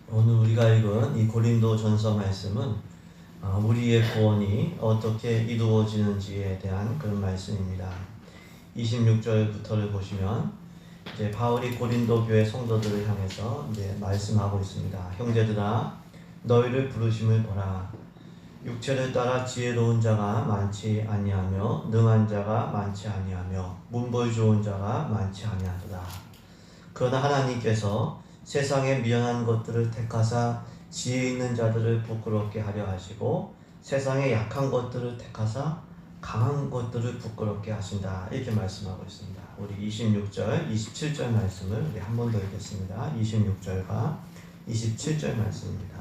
오늘 우리가 읽은 이 고린도 전서 말씀은 우리의 구원이 어떻게 이루어지는지에 대한 그런 말씀입니다. 26절부터를 보시면 이제 바울이 고린도 교회 성도들을 향해서 이제 말씀하고 있습니다. 형제들아, 너희를 부르심을 보라. 육체를 따라 지혜로운 자가 많지 아니하며 능한 자가 많지 아니하며 문벌 좋은 자가 많지 아니하도다. 그러나 하나님께서 세상의 미련한 것들을 택하사 지혜 있는 자들을 부끄럽게 하려 하시고 세상의 약한 것들을 택하사 강한 것들을 부끄럽게 하신다. 이렇게 말씀하고 있습니다. 우리 26절, 27절 말씀을 우리 한 번 더 읽겠습니다. 26절과 27절 말씀입니다.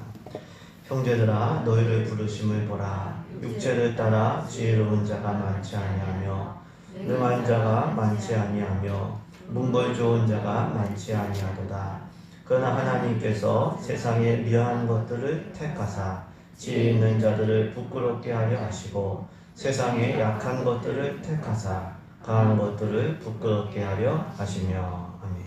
형제들아, 너희를 부르심을 보라. 육체를 따라 지혜로운 자가 많지 아니하며 능한 자가 많지 아니하며 문벌 좋은 자가 많지 아니하도다. 그러나 하나님께서 세상의 미련한 것들을 택하사 지혜 있는 자들을 부끄럽게 하려 하시고 세상의 약한 것들을 택하사 강한 것들을 부끄럽게 하려 하시며. 아멘.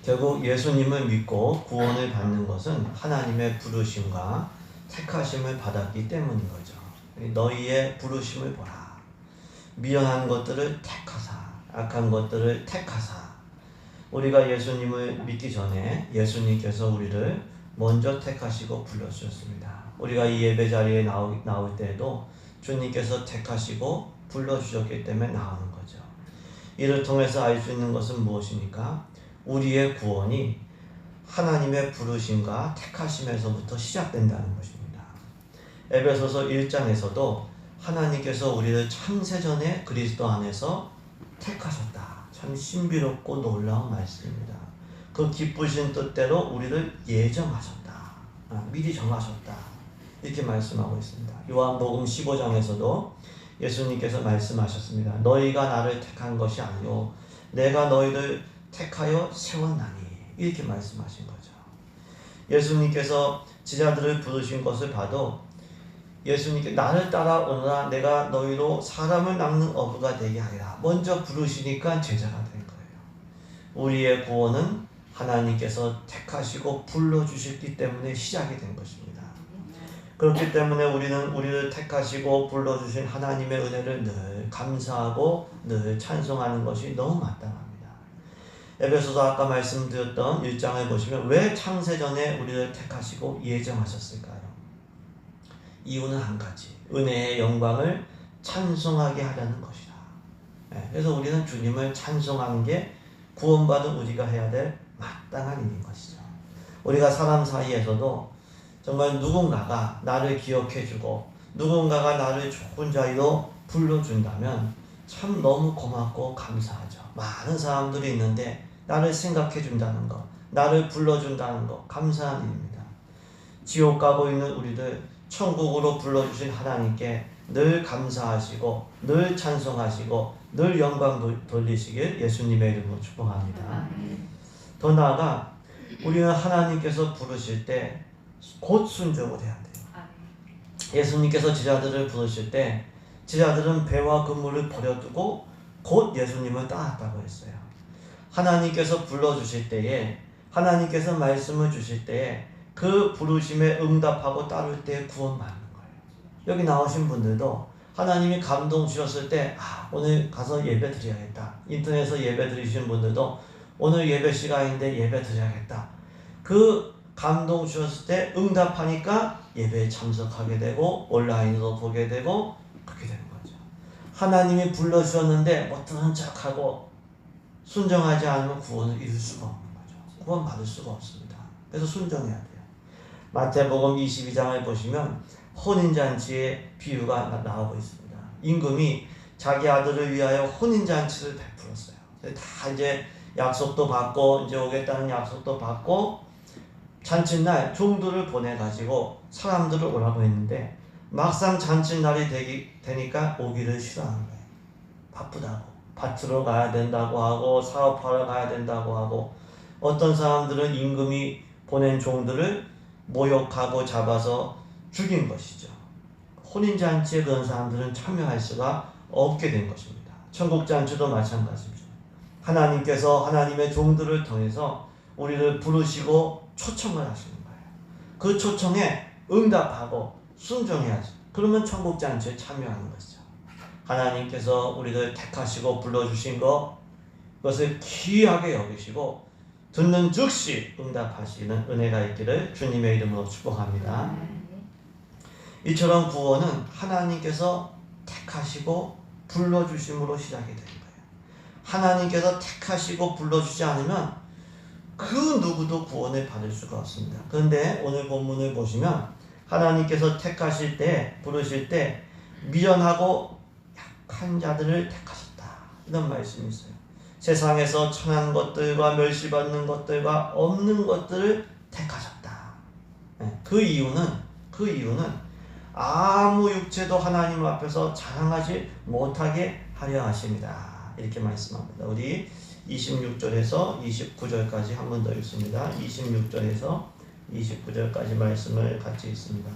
결국 예수님을 믿고 구원을 받는 것은 하나님의 부르심과 택하심을 받았기 때문인 거죠. 너희의 부르심을 보라. 미련한 것들을 택하사 악한 것들을 택하사. 우리가 예수님을 믿기 전에 예수님께서 우리를 먼저 택하시고 불러주셨습니다. 우리가 이 예배 자리에 나올 때에도 주님께서 택하시고 불러주셨기 때문에 나오는 거죠. 이를 통해서 알 수 있는 것은 무엇입니까? 우리의 구원이 하나님의 부르심과 택하심에서부터 시작된다는 것입니다. 에베소서 1장에서도 하나님께서 우리를 창세전에 그리스도 안에서 택하셨다. 참 신비롭고 놀라운 말씀입니다. 그 기쁘신 뜻대로 우리를 예정하셨다. 미리 정하셨다. 이렇게 말씀하고 있습니다. 요한복음 15장에서도 예수님께서 말씀하셨습니다. 너희가 나를 택한 것이 아니요 내가 너희를 택하여 세웠나니. 이렇게 말씀하신 거죠. 예수님께서 제자들을 부르신 것을 봐도 예수님께 나를 따라오너라 내가 너희로 사람을 낚는 어부가 되게 하리라. 먼저 부르시니까 제자가 된 거예요. 우리의 구원은 하나님께서 택하시고 불러주셨기 때문에 시작이 된 것입니다. 그렇기 때문에 우리는 우리를 택하시고 불러주신 하나님의 은혜를 늘 감사하고 늘 찬송하는 것이 너무 마땅합니다. 에베소서 아까 말씀드렸던 1장을 보시면 왜 창세전에 우리를 택하시고 예정하셨을까요? 이유는 한 가지. 은혜의 영광을 찬송하게 하려는 것이다. 그래서 우리는 주님을 찬송하는 게 구원받은 우리가 해야 될 마땅한 일인 것이죠. 우리가 사람 사이에서도 정말 누군가가 나를 기억해주고 누군가가 나를 좋은 자리로 불러준다면 참 너무 고맙고 감사하죠. 많은 사람들이 있는데 나를 생각해준다는 것, 나를 불러준다는 것, 감사한 일입니다. 지옥 가고 있는 우리들 천국으로 불러주신 하나님께 늘 감사하시고 늘 찬송하시고 늘 영광 돌리시길 예수님의 이름으로 축복합니다. 더 나아가 우리는 하나님께서 부르실 때 곧 순종을 해야 돼요. 예수님께서 제자들을 부르실 때 제자들은 배와 그물을 버려두고 곧 예수님을 따랐다고 했어요. 하나님께서 불러주실 때에 하나님께서 말씀을 주실 때에 그 부르심에 응답하고 따를 때 구원받는 거예요. 여기 나오신 분들도 하나님이 감동 주셨을 때 오늘 가서 예배 드려야겠다. 인터넷에서 예배 드리시는 분들도 오늘 예배 시간인데 예배 드려야겠다. 그 감동 주셨을 때 응답하니까 예배에 참석하게 되고 온라인으로 보게 되고 그렇게 되는 거죠. 하나님이 불러주셨는데 뭐 듣는 척하고 순종하지 않으면 구원을 이룰 수가 없는 거죠. 구원 받을 수가 없습니다. 그래서 순종해야 돼요. 마태복음 22장을 보시면 혼인잔치의 비유가 나오고 있습니다. 임금이 자기 아들을 위하여 혼인잔치를 베풀었어요. 다 이제 약속도 받고 이제 오겠다는 약속도 받고 잔칫날 종들을 보내가지고 사람들을 오라고 했는데 막상 잔칫날이 되니까 오기를 싫어하는 거예요. 바쁘다고. 밭으로 가야 된다고 하고 사업하러 가야 된다고 하고 어떤 사람들은 임금이 보낸 종들을 모욕하고 잡아서 죽인 것이죠. 혼인잔치에 그런 사람들은 참여할 수가 없게 된 것입니다. 천국잔치도 마찬가지죠. 하나님께서 하나님의 종들을 통해서 우리를 부르시고 초청을 하시는 거예요. 그 초청에 응답하고 순종해야죠. 그러면 천국 잔치에 참여하는 것이죠. 하나님께서 우리를 택하시고 불러주신 그것을 귀하게 여기시고 듣는 즉시 응답하시는 은혜가 있기를 주님의 이름으로 축복합니다. 이처럼 구원은 하나님께서 택하시고 불러주심으로 시작이 되는 거예요. 하나님께서 택하시고 불러주지 않으면 그 누구도 구원을 받을 수가 없습니다. 그런데 오늘 본문을 보시면 하나님께서 택하실 때, 부르실 때 미련하고 약한 자들을 택하셨다, 이런 말씀이 있어요. 세상에서 천한 것들과 멸시받는 것들과 없는 것들을 택하셨다. 그 이유는 아무 육체도 하나님 앞에서 자랑하지 못하게 하려 하십니다. 이렇게 말씀합니다. 우리 26절에서 29절까지 한 번 더 읽습니다. 26절에서 29절까지 말씀을 같이 읽습니다.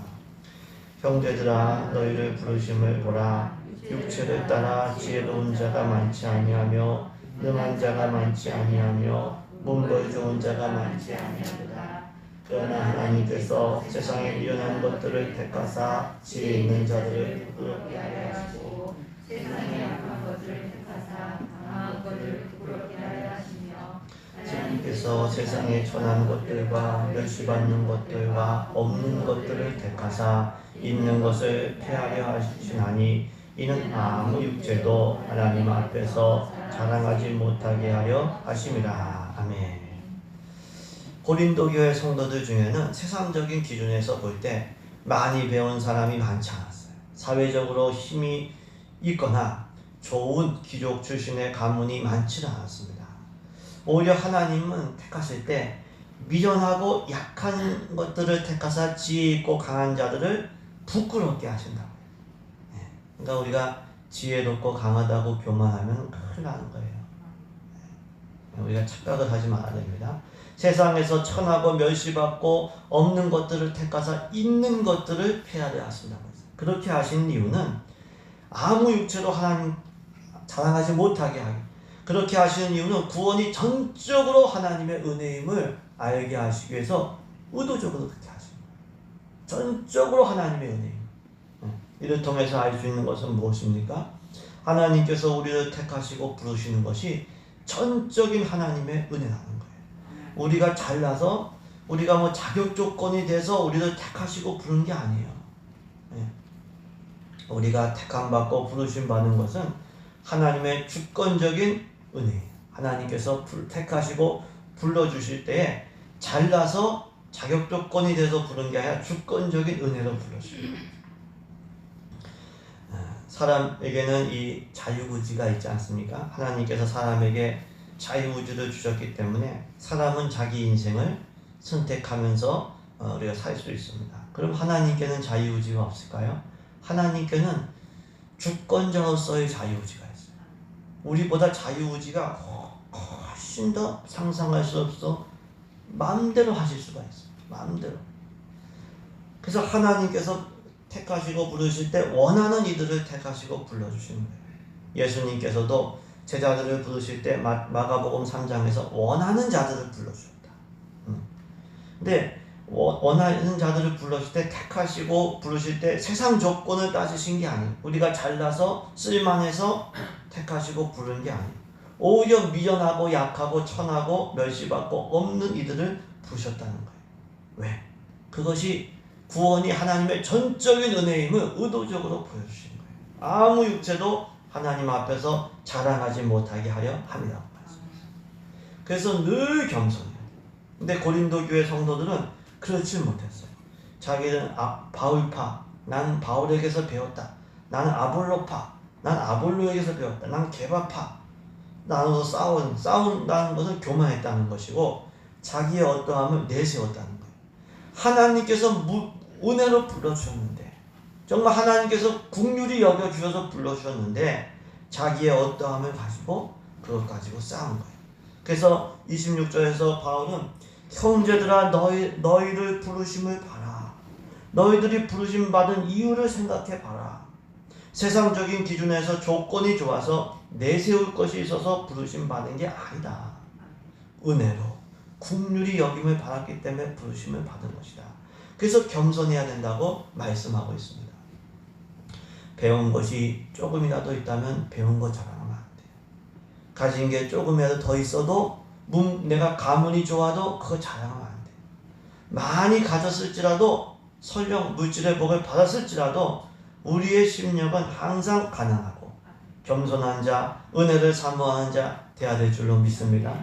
형제들아, 너희를 부르심을 보라. 육체를 따라 지혜로운 자가 많지 아니하며 능한 자가 많지 아니하며 문벌 좋은 자가 많지 아니하도다. 그러나 하나님께서 세상에 미련한 것들을 택하사 지혜 있는 자들을 부끄럽게 하려 하시고 세상에 약한 것들을 택하사 강한 것들을 부끄럽게 하려 하시며 하나님께서 세상에 천한 것들과 멸시받는 것들과 없는 것들을 택하사 있는 것을 폐하려 하시나니 이는 아무 육체도 하나님 앞에서 자랑하지 못하게 하려 하심이라. 아멘. 고린도 교회 성도들 중에는 세상적인 기준에서 볼 때 많이 배운 사람이 많지 않았어요. 사회적으로 힘이 있거나 좋은 귀족 출신의 가문이 많지 않았습니다. 오히려 하나님은 택하실 때 미련하고 약한 것들을 택하사 지혜 있고 강한 자들을 부끄럽게 하신다고요. 그러니까 우리가 지혜롭고 강하다고 교만하면 큰일 나는 거예요. 우리가 착각을 하지 말아야 됩니다. 세상에서 천하고 멸시받고 없는 것들을 택하사 있는 것들을 폐하려 하신다고 했어요. 그렇게 하신 이유는 아무 육체로 하나님 자랑하지 못하게 하기. 그렇게 하시는 이유는 구원이 전적으로 하나님의 은혜임을 알게 하시기 위해서 의도적으로 그렇게 하신 거예요. 전적으로 하나님의 은혜임. 이를 통해서 알 수 있는 것은 무엇입니까? 하나님께서 우리를 택하시고 부르시는 것이 전적인 하나님의 은혜라는 거예요. 우리가 잘나서 우리가 뭐 자격 조건이 돼서 우리를 택하시고 부르는 게 아니에요. 우리가 택함 받고 부르심 받는 것은 하나님의 주권적인 은혜예요. 하나님께서 택하시고 불러주실 때에 잘나서 자격 조건이 돼서 부른 게 아니라 주권적인 은혜로 불러주셔요. 사람에게는 이 자유의지가 있지 않습니까? 하나님께서 사람에게 자유의지를 주셨기 때문에 사람은 자기 인생을 선택하면서 우리가 살 수 있습니다. 그럼 하나님께는 자유의지가 없을까요? 하나님께는 주권자로서의 자유의지가 있어요. 우리보다 자유의지가 훨씬 더 상상할 수 없어 마음대로 하실 수가 있어요. 마음대로. 그래서 하나님께서 택하시고 부르실 때 원하는 이들을 택하시고 불러주시는 거예요. 예수님께서도 제자들을 부르실 때 마가복음 3장에서 원하는 자들을 불러주셨다. 근데 원하는 자들을 불러주실 때 택하시고 부르실 때 세상 조건을 따지신 게 아니에요. 우리가 잘나서 쓸만해서 택하시고 부르는 게 아니에요. 오히려 미련하고 약하고 천하고 멸시받고 없는 이들을 부르셨다는 거예요. 왜? 그것이 구원이 하나님의 전적인 은혜임을 의도적으로 보여주시는 거예요. 아무 육체도 하나님 앞에서 자랑하지 못하게 하려 함이라고 말씀하셨어요. 그래서 늘 겸손해요. 근데 고린도 교회 성도들은 그렇지 못했어요. 자기는 바울파, 나는 바울에게서 배웠다. 나는 아볼로파, 난 아볼로에게서 배웠다. 난 게바파, 나눠서 싸운다는 것은 교만했다는 것이고 자기의 어떠함을 내세웠다는 거예요. 하나님께서 은혜로 불러주셨는데 정말 하나님께서 긍휼히 여겨주셔서 불러주셨는데 자기의 어떠함을 가지고 그것 가지고 싸운 거예요. 그래서 26절에서 바울은 형제들아 너희를 부르심을 봐라. 너희들이 부르심 받은 이유를 생각해 봐라. 세상적인 기준에서 조건이 좋아서 내세울 것이 있어서 부르심 받은 게 아니다. 은혜로 긍휼히 여김을 받았기 때문에 부르심을 받은 것이다. 그래서 겸손해야 된다고 말씀하고 있습니다. 배운 것이 조금이라도 있다면 배운 거 자랑하면 안 돼요. 가진 게 조금이라도 더 있어도 내가 가문이 좋아도 그거 자랑하면 안 돼요. 많이 가졌을지라도 설령 물질의 복을 받았을지라도 우리의 심령은 항상 가난하고 겸손한 자, 은혜를 사모하는 자 되어야 될 줄로 믿습니다.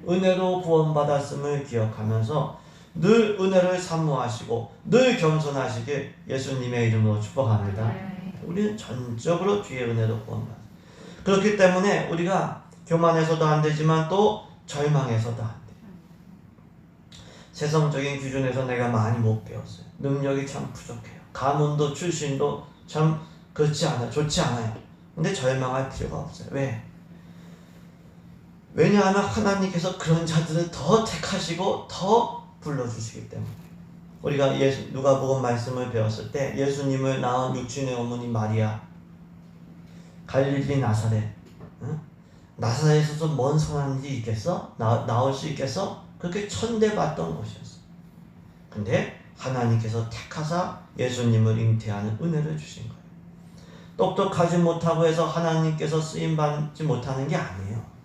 은혜로 구원받았음을 기억하면서 늘 은혜를 사모하시고 늘 겸손하시길 예수님의 이름으로 축복합니다. 우리는 전적으로 주의 은혜로 구원받습니다. 그렇기 때문에 우리가 교만해서도 안 되지만 또 절망해서도 안 돼요. 세상적인 기준에서 내가 많이 못 배웠어요. 능력이 참 부족해요. 가문도 출신도 참 그렇지 않아요. 좋지 않아요. 근데 절망할 필요가 없어요. 왜? 왜냐하면 하나님께서 그런 자들을 더 택하시고 더 불러주시기 때문에. 우리가 누가복음 말씀을 배웠을 때 예수님을 낳은 육신의 어머니 마리아, 갈릴리 나사렛, 나사렛에서 뭔 선한 일이 있겠어? 나올 수 있겠어? 그렇게 천대받던 곳이었어. 근데 하나님께서 택하사 예수님을 잉태하는 은혜를 주신 거예요. 똑똑하지 못하고 해서 하나님께서 쓰임받지 못하는 게 아니에요.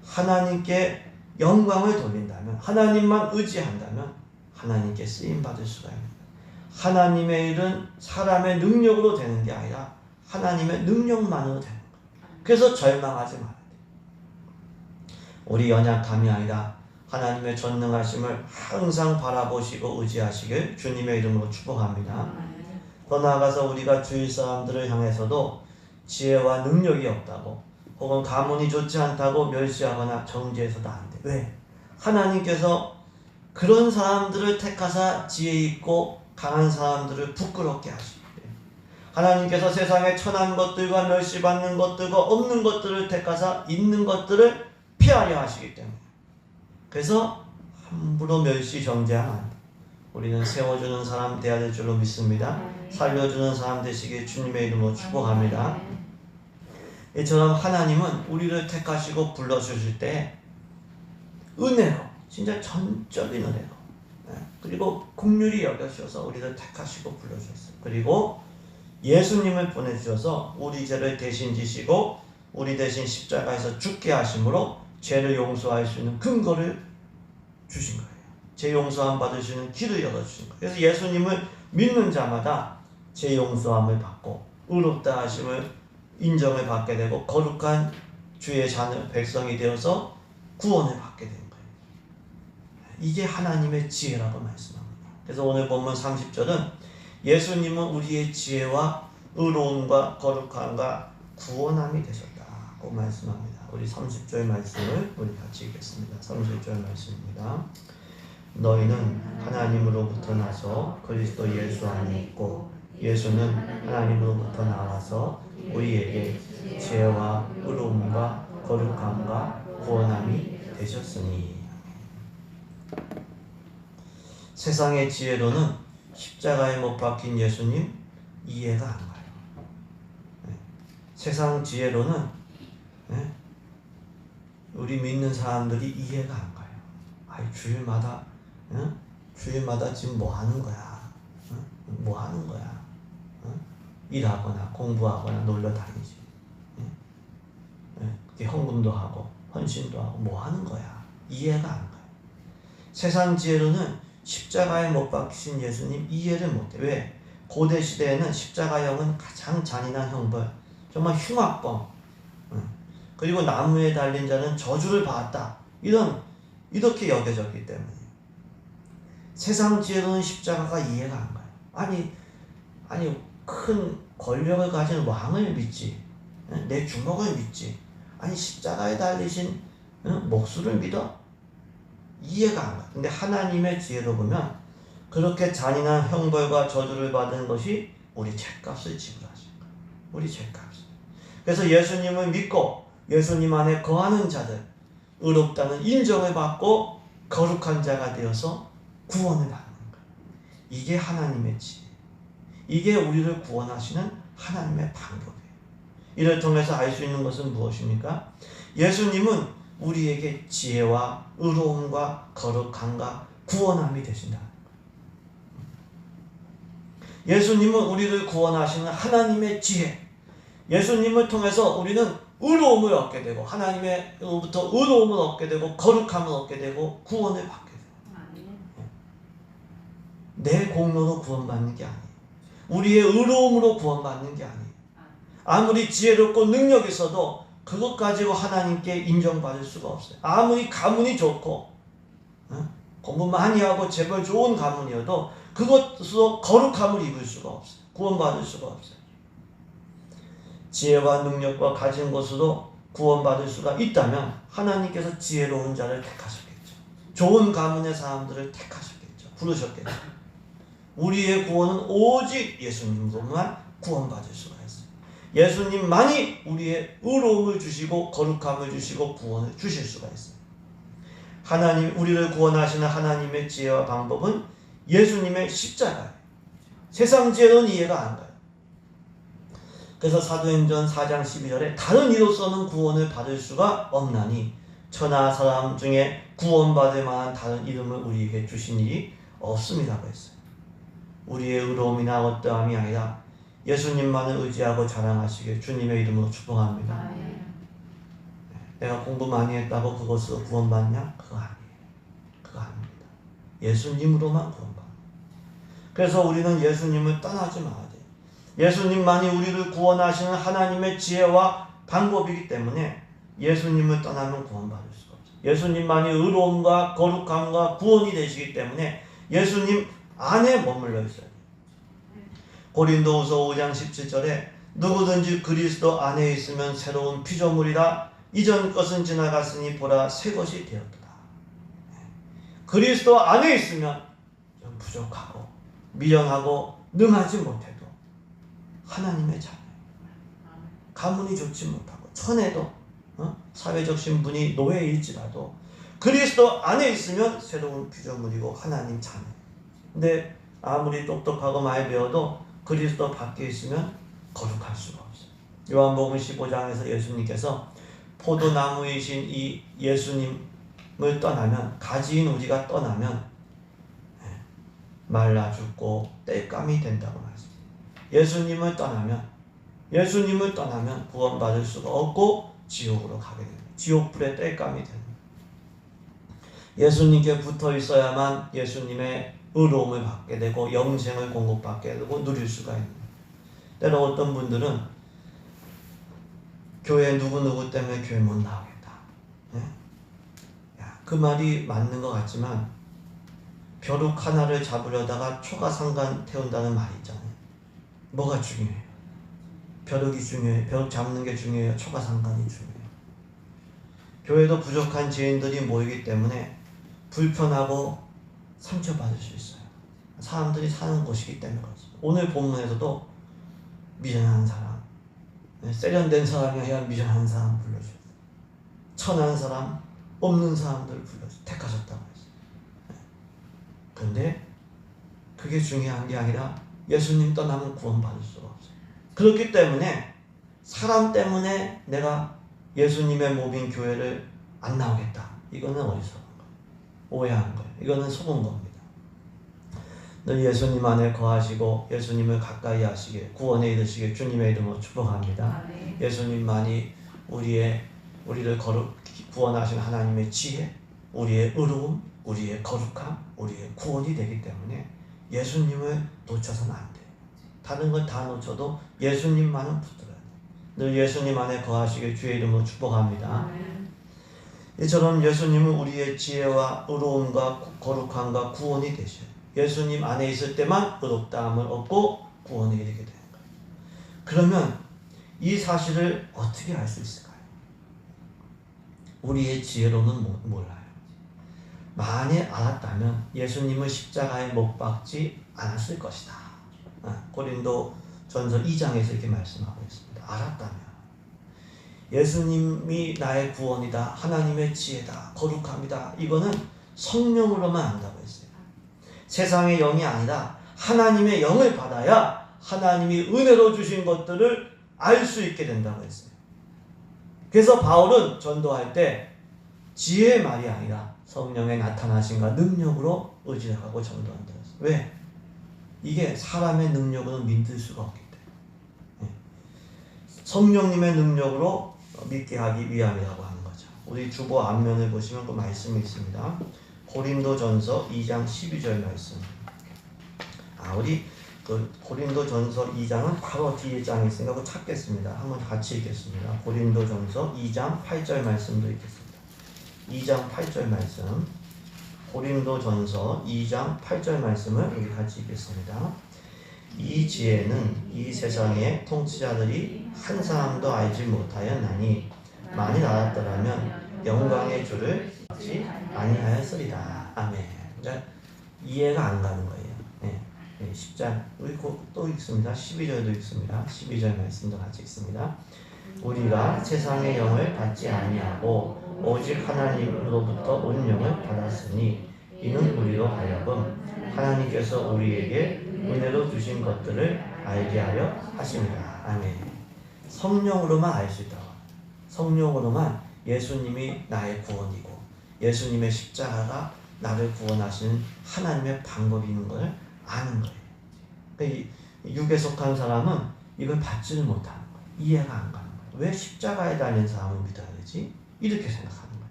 하나님께 영광을 돌린다면, 하나님만 의지한다면 하나님께 쓰임받을 수가 있습니다. 하나님의 일은 사람의 능력으로 되는 게 아니라 하나님의 능력만으로 되는 거예요. 그래서 절망하지 말아야 돼요. 우리 연약함이 아니라 하나님의 전능하심을 항상 바라보시고 의지하시길 주님의 이름으로 축복합니다. 더 나아가서 우리가 주위 사람들을 향해서도 지혜와 능력이 없다고 혹은 가문이 좋지 않다고 멸시하거나 정죄해서도 안 돼. 왜? 하나님께서 그런 사람들을 택하사 지혜 있고 강한 사람들을 부끄럽게 하시기 때문에 하나님께서 세상에 천한 것들과 멸시받는 것들과 없는 것들을 택하사 있는 것들을 피하려 하시기 때문에 그래서 함부로 멸시 정죄하면 안 돼. 우리는 세워주는 사람 되어야 될 줄로 믿습니다. 살려주는 사람 되시길 주님의 이름으로 축복합니다. 이처럼 하나님은 우리를 택하시고 불러주실 때 은혜로, 진짜 전적인 은혜로, 그리고 긍휼히 여겨주셔서 우리를 택하시고 불러주셨어요. 그리고 예수님을 보내주셔서 우리 죄를 대신 지시고 우리 대신 십자가에서 죽게 하심으로 죄를 용서할 수 있는 근거를 주신 거예요. 죄 용서함 받을 수 있는 길을 열어주신 거예요. 그래서 예수님을 믿는 자마다 죄 용서함을 받고 의롭다 하심을 인정을 받게 되고 거룩한 주의 자녀 백성이 되어서 구원을 받게 되는 거예요. 이게 하나님의 지혜라고 말씀합니다. 그래서 오늘 본문 30절은 예수님은 우리의 지혜와 의로움과 거룩함과 구원함이 되셨다고 말씀합니다. 우리 30절 말씀을 우리 같이 읽겠습니다. 30절 말씀입니다. 너희는 하나님으로부터 나서 그리스도 예수 안에 있고 예수는 하나님으로부터 나와서 우리에게 지혜와 의로움과 거룩함과 구원함이 되셨으니. 세상의 지혜로는 십자가에 못 박힌 예수님 이해가 안 가요. 세상 지혜로는 우리 믿는 사람들이 이해가 안 가요. 아이, 주일마다 지금 뭐 하는 거야? 뭐 하는 거야? 일하거나 공부하거나 놀러 다니지. 헌금도 하고 헌신도 하고 뭐 하는 거야? 이해가 안 가요. 세상 지혜로는 십자가에 못 박히신 예수님 이해를 못해. 왜? 고대 시대에는 십자가형은 가장 잔인한 형벌, 정말 흉악범, 그리고 나무에 달린 자는 저주를 받았다, 이렇게 여겨졌기 때문에 세상 지혜로는 십자가가 이해가 안 가요. 아니 큰 권력을 가진 왕을 믿지, 내 주먹을 믿지, 아니 십자가에 달리신 목수를 믿어? 이해가 안 가. 근데 하나님의 지혜로 보면 그렇게 잔인한 형벌과 저주를 받은 것이 우리 죄값을 지불하신 거예요. 우리 죄값을. 그래서 예수님을 믿고 예수님 안에 거하는 자들, 의롭다는 인정을 받고 거룩한 자가 되어서 구원을 받는 거예요. 이게 하나님의 지혜. 이게 우리를 구원하시는 하나님의 방법이에요. 이를 통해서 알 수 있는 것은 무엇입니까? 예수님은 우리에게 지혜와 의로움과 거룩함과 구원함이 되신다. 예수님은 우리를 구원하시는 하나님의 지혜, 예수님을 통해서 우리는 의로움을 얻게 되고 하나님으로부터 의로움을 얻게 되고 거룩함을 얻게 되고 구원을 받게 돼요. 내 공로로 구원받는 게 아니에요. 우리의 의로움으로 구원받는 게 아니에요. 아무리 지혜롭고 능력 있어도 그것 가지고 하나님께 인정받을 수가 없어요. 아무리 가문이 좋고 공부 많이 하고 재벌 좋은 가문이어도 그것으로 거룩함을 입을 수가 없어요. 구원받을 수가 없어요. 지혜와 능력과 가진 것으로 구원받을 수가 있다면 하나님께서 지혜로운 자를 택하셨겠죠. 좋은 가문의 사람들을 택하셨겠죠. 부르셨겠죠. 우리의 구원은 오직 예수님으로만 구원받을 수가 있어요. 예수님만이 우리의 의로움을 주시고 거룩함을 주시고 구원을 주실 수가 있어요. 하나님, 우리를 구원하시는 하나님의 지혜와 방법은 예수님의 십자가예요. 세상 지혜로는 이해가 안 가요. 그래서 사도행전 4장 12절에 다른 이로서는 구원을 받을 수가 없나니 천하 사람 중에 구원받을 만한 다른 이름을 우리에게 주신 일이 없습니다고 했어요. 우리의 의로움이나 어떠함이 아니라 예수님만을 의지하고 자랑하시길 주님의 이름으로 축복합니다. 내가 공부 많이 했다고 그것으로 구원받냐? 그거 아니에요. 그거 아닙니다. 예수님으로만 구원받아요. 그래서 우리는 예수님을 떠나지 말아야 돼요. 예수님만이 우리를 구원하시는 하나님의 지혜와 방법이기 때문에 예수님을 떠나면 구원받을 수가 없어요. 예수님만이 의로움과 거룩함과 구원이 되시기 때문에 예수님 안에 머물러 있어요. 고린도후서 5장 17절에 누구든지 그리스도 안에 있으면 새로운 피조물이라 이전 것은 지나갔으니 보라 새 것이 되었도다. 그리스도 안에 있으면 좀 부족하고 미련하고 능하지 못해도 하나님의 자녀, 가문이 좋지 못하고 천해도 사회적 신분이 노예일지라도 그리스도 안에 있으면 새로운 피조물이고 하나님 자녀. 근데 아무리 똑똑하고 많이 배워도 그리스도 밖에 있으면 거룩할 수가 없어요. 요한복음 15장에서 예수님께서 포도나무이신 이 예수님을 떠나면, 가지인 우리가 떠나면 말라 죽고 땔감이 된다고 말씀해요. 예수님을 떠나면 구원받을 수가 없고 지옥으로 가게 됩니다. 지옥불에 땔감이 됩니다. 예수님께 붙어 있어야만 예수님의 의로움을 받게 되고 영생을 공급받게 되고 누릴 수가 있는 거예요. 때로 어떤 분들은 교회 누구누구 때문에 교회 못 나오겠다. 그 말이 맞는 것 같지만 벼룩 하나를 잡으려다가 초가상간 태운다는 말이 있잖아요. 뭐가 중요해요? 벼룩이 중요해요? 벼룩 잡는 게 중요해요? 초가상간이 중요해요? 교회도 부족한 죄인들이 모이기 때문에 불편하고 상처받을 수 있어요. 사람들이 사는 곳이기 때문에 그렇습니다. 오늘 본문에서도 미련한 사람, 세련된 사람이 아니라 미련한 사람 불러주셨어요. 천한 사람, 없는 사람들을 택하셨다고 했어요. 그런데 그게 중요한 게 아니라 예수님 떠나면 구원받을 수가 없어요. 그렇기 때문에 사람 때문에 내가 예수님의 몸인 교회를 안 나오겠다. 이거는 어디서 온 거예요? 오해한 거예요. 이거는 속은 겁니다. 늘 예수님 안에 거하시고 예수님을 가까이 하시게 구원에 이르시게 주님의 이름으로 축복합니다. 예수님만이 우리를 구원하신 하나님의 지혜, 우리의 의로움, 우리의 거룩함, 우리의 구원이 되기 때문에 예수님을 놓쳐서는 안 돼요. 다른 걸 다 놓쳐도 예수님만은 붙들어야 돼요. 늘 예수님 안에 거하시길 주의 이름으로 축복합니다. 이처럼 예수님은 우리의 지혜와 의로움과 거룩함과 구원이 되셔요. 예수님 안에 있을 때만 의롭다함을 얻고 구원에 이르게 되는 거예요. 그러면 이 사실을 어떻게 알 수 있을까요? 우리의 지혜로는 몰라요. 만일 알았다면 예수님을 십자가에 못 박지 않았을 것이다. 고린도 전서 2장에서 이렇게 말씀하고 있습니다. 알았다면 예수님이 나의 구원이다, 하나님의 지혜다, 거룩함이다, 이거는 성령으로만 안다고 했어요. 세상의 영이 아니라 하나님의 영을 받아야 하나님이 은혜로 주신 것들을 알 수 있게 된다고 했어요. 그래서 바울은 전도할 때 지혜의 말이 아니라 성령의 나타나심과 능력으로 의지하고 전도한다. 왜? 이게 사람의 능력으로 믿을 수가 없기 때문에 성령님의 능력으로 믿게 하기 위함이라고 하는 거죠. 우리 주보 앞면을 보시면 그 말씀이 있습니다. 고린도전서 2장 12절 말씀. 우리 그 고린도전서 2장은 바로 뒤에 장에 있으니까 그거 찾겠습니다. 한번 같이 읽겠습니다. 고린도전서 2장 8절 말씀도 읽겠습니다. 2장 8절 말씀. 고린도전서 2장 8절 말씀을 우리 같이 읽겠습니다. 이 지혜는 이 세상의 통치자들이 한 사람도 알지 못하였나니 만일 알았더라면 영광의 주를 얻지 아니하였으리라. 아멘. 그러니까 이해가 안 가는 거예요. 10장 우리 또 읽습니다. 12절도 읽습니다. 12절 말씀도 같이 읽습니다. 우리가 세상의 영을 받지 아니하고 오직 하나님으로부터 온 영을 받았으니 이는 우리로 하여금 하나님께서 우리에게 은혜로 주신 것들을 알게 하려 하십니다. 아멘. 성령으로만 알 수 있다고. 성령으로만 예수님이 나의 구원이고 예수님의 십자가가 나를 구원하시는 하나님의 방법이 있는 것을 아는 거예요. 그러니까 육에 속한 사람은 이걸 받지를 못하는 거예요. 이해가 안 가는 거예요. 왜 십자가에 달린 사람을 믿어야 되지? 이렇게 생각하는 거예요.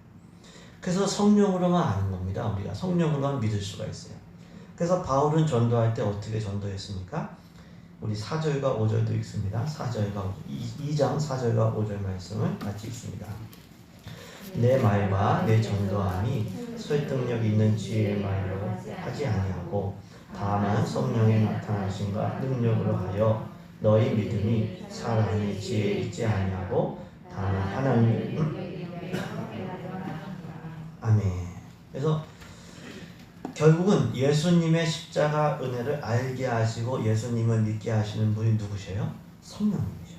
그래서 성령으로만 아는 겁니다. 우리가 성령으로만 믿을 수가 있어요. 그래서 바울은 전도할 때 어떻게 전도했습니까? 우리 4절과 5절도 읽습니다. 4절과 5절, 2장 4절과 5절 말씀을 같이 읽습니다. 내 말과 내 전도함이 설득력 있는 지혜의 말로 하지 아니하고 다만 성령의 나타나심과 능력으로 하여 너희 믿음이 사람의 지혜에 있지 아니하고 다만 하나님. 아멘. 그래서 결국은 예수님의 십자가 은혜를 알게 하시고 예수님을 믿게 하시는 분이 누구세요? 성령님이죠.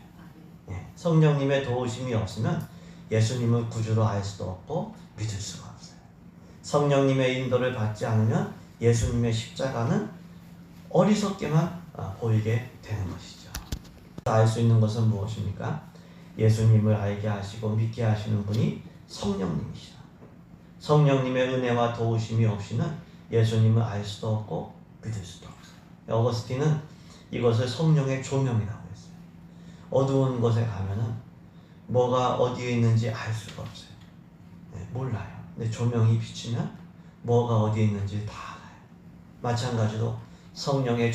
성령님의 도우심이 없으면 예수님을 구주로 알 수도 없고 믿을 수가 없어요. 성령님의 인도를 받지 않으면 예수님의 십자가는 어리석게만 보이게 되는 것이죠. 알 수 있는 것은 무엇입니까? 예수님을 알게 하시고 믿게 하시는 분이 성령님이시죠. 성령님의 은혜와 도우심이 없이는 예수님을 알 수도 없고 믿을 수도 없어요. 어거스틴은 이것을 성령의 조명이라고 했어요. 어두운 곳에 가면은 뭐가 어디에 있는지 알 수가 없어요. 몰라요. 근데 조명이 비치면 뭐가 어디에 있는지 다 알아요. 마찬가지로 성령의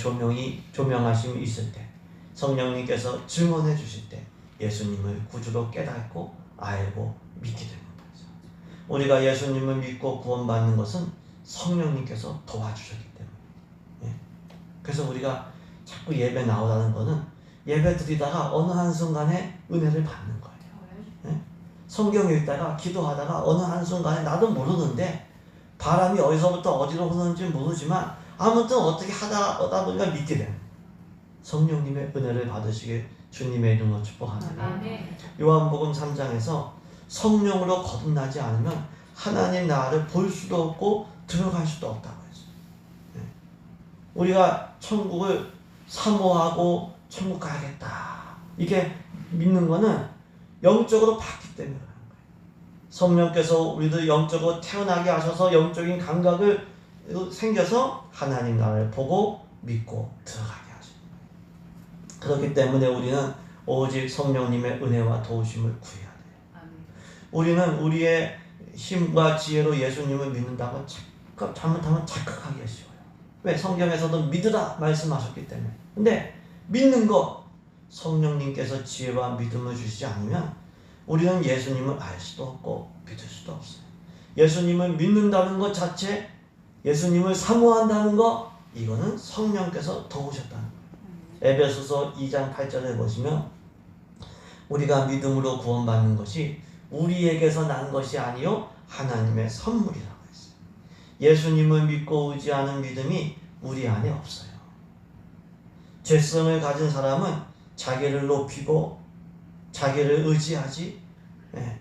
조명하심이 있을 때 성령님께서 증언해 주실 때 예수님을 구주로 깨닫고 알고 믿게 되는 거죠. 우리가 예수님을 믿고 구원받는 것은 성령님께서 도와주셨기 때문에. 그래서 우리가 자꾸 예배 나오라는 것은 예배 드리다가 어느 한순간에 은혜를 받는 거예요. 성경 읽다가 기도하다가 어느 한순간에 나도 모르는데 바람이 어디서부터 어디로 흐르는지 모르지만 아무튼 어떻게 하다 보니까 믿게 되는 거예요. 성령님의 은혜를 받으시길 주님의 이름으로 축복합니다. 요한복음 3장에서 성령으로 거듭나지 않으면 하나님 나라를 볼 수도 없고 들어갈 수도 없다고 했어요. 우리가 천국을 사모하고 천국 가야겠다 이게 믿는 거는 영적으로 봤기 때문에 그런 거예요. 성령께서 우리들 영적으로 태어나게 하셔서 영적인 감각을 생겨서 하나님 나라를 보고 믿고 들어가게 하십니다. 그렇기 때문에 우리는 오직 성령님의 은혜와 도우심을 구해야 돼요. 우리는 우리의 힘과 지혜로 예수님을 믿는다고 잘못하면 착각하기가 쉬워요. 왜? 성경에서도 믿으라 말씀하셨기 때문에. 근데 믿는 거 성령님께서 지혜와 믿음을 주시지 않으면 우리는 예수님을 알 수도 없고 믿을 수도 없어요. 예수님을 믿는다는 것 자체, 예수님을 사모한다는 것, 이거는 성령께서 도우셨다는 거예요. 에베소서 2장 8절에 보시면 우리가 믿음으로 구원받는 것이 우리에게서 난 것이 아니요 하나님의 선물이라고 했어요. 예수님을 믿고 의지하는 믿음이 우리 안에 없어요. 죄성을 가진 사람은 자기를 높이고 자기를 의지하지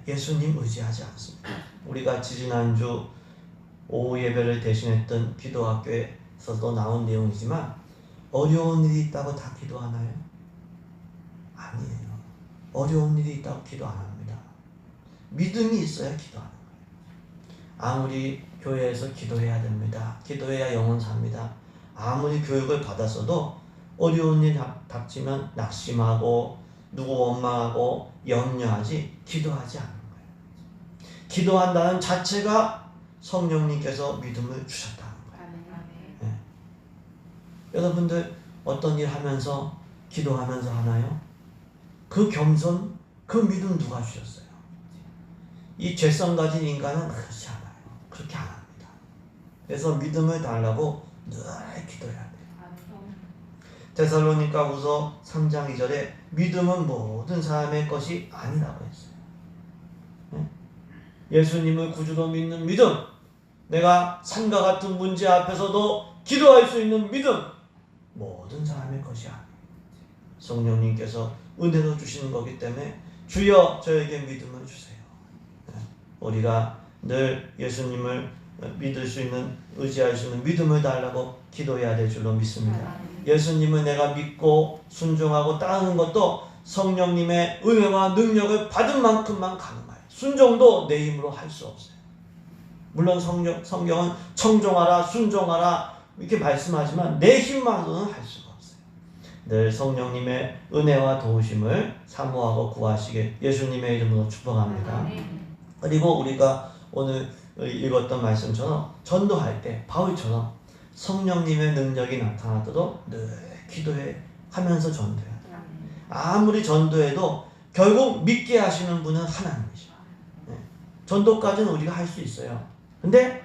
예수님 의지하지 않습니다. 우리가 지지난주 오후 예배를 대신했던 기도학교에서도 나온 내용이지만 어려운 일이 있다고 다 기도하나요? 아니에요. 어려운 일이 있다고 기도 안 합니다. 믿음이 있어야 기도하는 거예요. 아무리 교회에서 기도해야 됩니다. 기도해야 영혼 삽니다. 아무리 교육을 받았어도 어려운 일 닥치면 낙심하고 누구 원망하고 염려하지 기도하지 않는 거예요. 기도한다는 자체가 성령님께서 믿음을 주셨다는 거예요. 네. 여러분들 어떤 일 하면서 기도하면서 하나요? 그 겸손, 그 믿음 누가 주셨어요? 이 죄성 가진 인간은 그렇지 않아요. 그렇게 안 합니다. 그래서 믿음을 달라고 늘 기도해야 돼요. 데살로니가후서 3장 2절에 믿음은 모든 사람의 것이 아니라고 했어요. 네? 예수님을 구주로 믿는 믿음, 내가 산과 같은 문제 앞에서도 기도할 수 있는 믿음, 모든 사람의 것이 아니에요. 성령님께서 은혜로 주시는 거기 때문에 주여 저에게 믿음을 주세요. 우리가 늘 예수님을 믿을 수 있는, 의지할 수 있는 믿음을 달라고 기도해야 될 줄로 믿습니다. 예수님을 내가 믿고 순종하고 따르는 것도 성령님의 은혜와 능력을 받은 만큼만 가능해요. 순종도 내 힘으로 할 수 없어요. 물론 성경은 청종하라, 순종하라 이렇게 말씀하지만 내 힘만으로는 할 수가 없어요. 늘 성령님의 은혜와 도우심을 사모하고 구하시길 예수님의 이름으로 축복합니다. 그리고 우리가 오늘 읽었던 말씀처럼 전도할 때 바울처럼 성령님의 능력이 나타나도록 늘 기도하면서 전도해야 돼요. 아무리 전도해도 결국 믿게 하시는 분은 하나님이죠. 전도까지는 우리가 할 수 있어요. 근데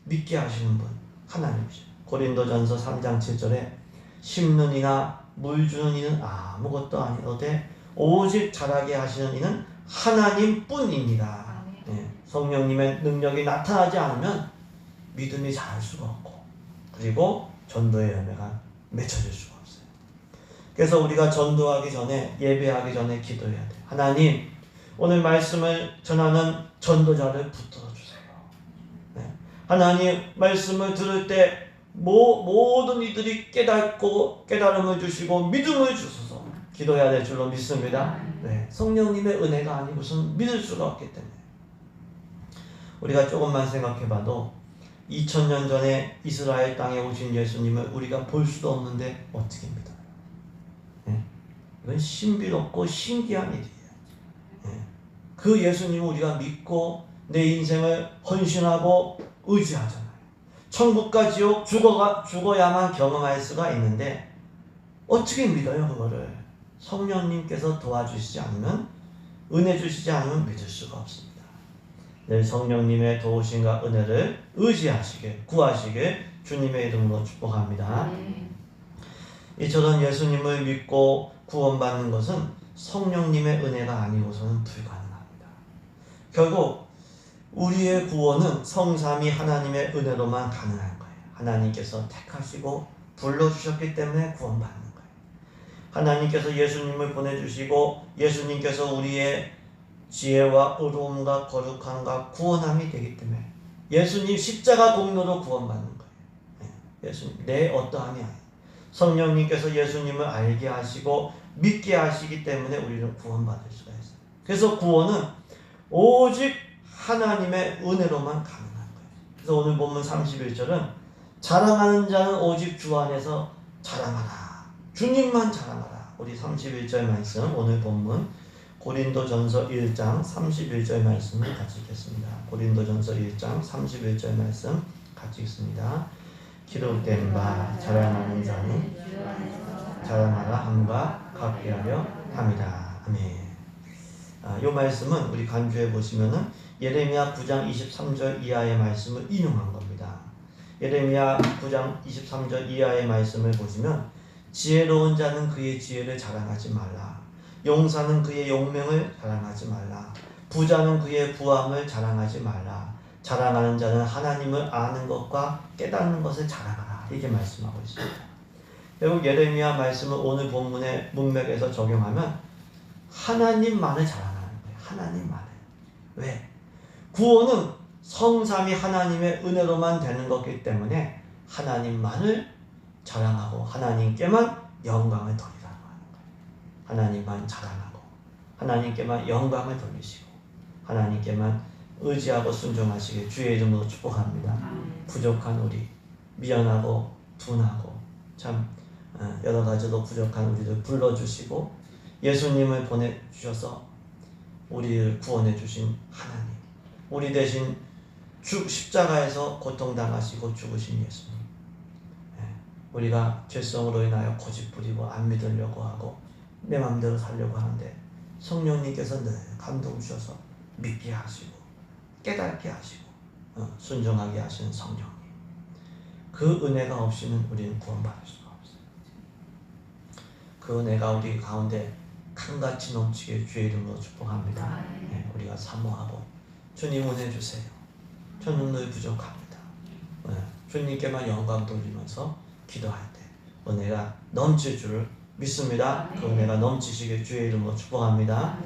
믿게 하시는 분 하나님이죠. 고린도전서 3장 7절에 심는 이나 물 주는 이는 아무것도 아니로되 오직 자라게 하시는 이는 하나님뿐입니다. 성령님의 능력이 나타나지 않으면 믿음이 자랄 수가 없고 그리고 전도의 열매가 맺혀질 수가 없어요. 그래서 우리가 전도하기 전에, 예배하기 전에 기도해야 돼요. 하나님, 오늘 말씀을 전하는 전도자를 붙들어 주세요. 하나님, 말씀을 들을 때 모든 이들이 깨닫고 깨달음을 주시고 믿음을 주소서. 기도해야 될 줄로 믿습니다. 성령님의 은혜가 아니고선 믿을 수가 없기 때문에 우리가 조금만 생각해봐도 2000년 전에 이스라엘 땅에 오신 예수님을 우리가 볼 수도 없는데 어떻게 믿어요? 이건 신비롭고 신기한 일이에요. 그 예수님을 우리가 믿고 내 인생을 헌신하고 의지하잖아요. 천국과 지옥 죽어야만 경험할 수가 있는데 어떻게 믿어요 그거를? 성령님께서 도와주시지 않으면, 은혜 주시지 않으면 믿을 수가 없습니다. 늘 성령님의 도우심과 은혜를 의지하시길, 구하시길 주님의 이름으로 축복합니다. 이처럼 예수님을 믿고 구원받는 것은 성령님의 은혜가 아니고서는 불가능합니다. 결국 우리의 구원은 성삼위 하나님의 은혜로만 가능한 거예요. 하나님께서 택하시고 불러주셨기 때문에 구원받는 거예요. 하나님께서 예수님을 보내주시고 예수님께서 우리의 지혜와 의로움과 거룩함과 구원함이 되기 때문에 예수님 십자가 공로로 구원받는 거예요. 예수님 내 어떠함이 아니에요. 성령님께서 예수님을 알게 하시고 믿게 하시기 때문에 우리는 구원받을 수가 있어요. 그래서 구원은 오직 하나님의 은혜로만 가능한 거예요. 그래서 오늘 본문 31절은 자랑하는 자는 오직 주 안에서 자랑하라. 주님만 자랑하라. 우리 31절 말씀, 오늘 본문 고린도전서 1장 31절 말씀을 같이 읽겠습니다. 고린도전서 1장 31절 말씀 같이 읽습니다. 기록된 바 자랑하는 자는 자랑하라 함과 같게 하려 함이다. 아멘. 이 말씀은 우리 간주해 보시면은 예레미야 9장 23절 이하의 말씀을 인용한 겁니다. 예레미야 9장 23절 이하의 말씀을 보시면 지혜로운 자는 그의 지혜를 자랑하지 말라. 용사는 그의 용명을 자랑하지 말라. 부자는 그의 부함을 자랑하지 말라. 자랑하는 자는 하나님을 아는 것과 깨닫는 것을 자랑하라. 이렇게 말씀하고 있습니다. 결국 예레미야 말씀을 오늘 본문의 문맥에서 적용하면 하나님만을 자랑하는 거예요. 하나님만을. 왜? 구원은 성삼위 하나님의 은혜로만 되는 것이기 때문에 하나님만을 자랑하고 하나님께만 영광을 돌리라고 하는 거예요. 하나님만 자랑하고 하나님께만 영광을 돌리시고 하나님께만 의지하고 순종하시길 주의 이름으로 축복합니다. 부족한 우리, 미련하고 둔하고 참 여러 가지로 부족한 우리를 불러주시고 예수님을 보내주셔서 우리를 구원해 주신 하나님, 우리 대신 십자가에서 고통당하시고 죽으신 예수님, 우리가 죄성으로 인하여 고집부리고 안 믿으려고 하고 내 마음대로 살려고 하는데 성령님께서 늘 감동 주셔서 믿게 하시고 깨닫게 하시고 순종하게 하시는 성령님, 그 은혜가 없이는 우리는 구원받을 수가 없어요. 그 은혜가 우리 가운데 강같이 넘치게 주의 이름으로 축복합니다. 우리가 사모하고 주님 은혜 주세요. 저는 늘 부족합니다. 주님께만 영광 돌리면서 기도할 때 은혜가 넘칠 줄 믿습니다. 그 은혜가 넘치시길 주의 이름으로 축복합니다.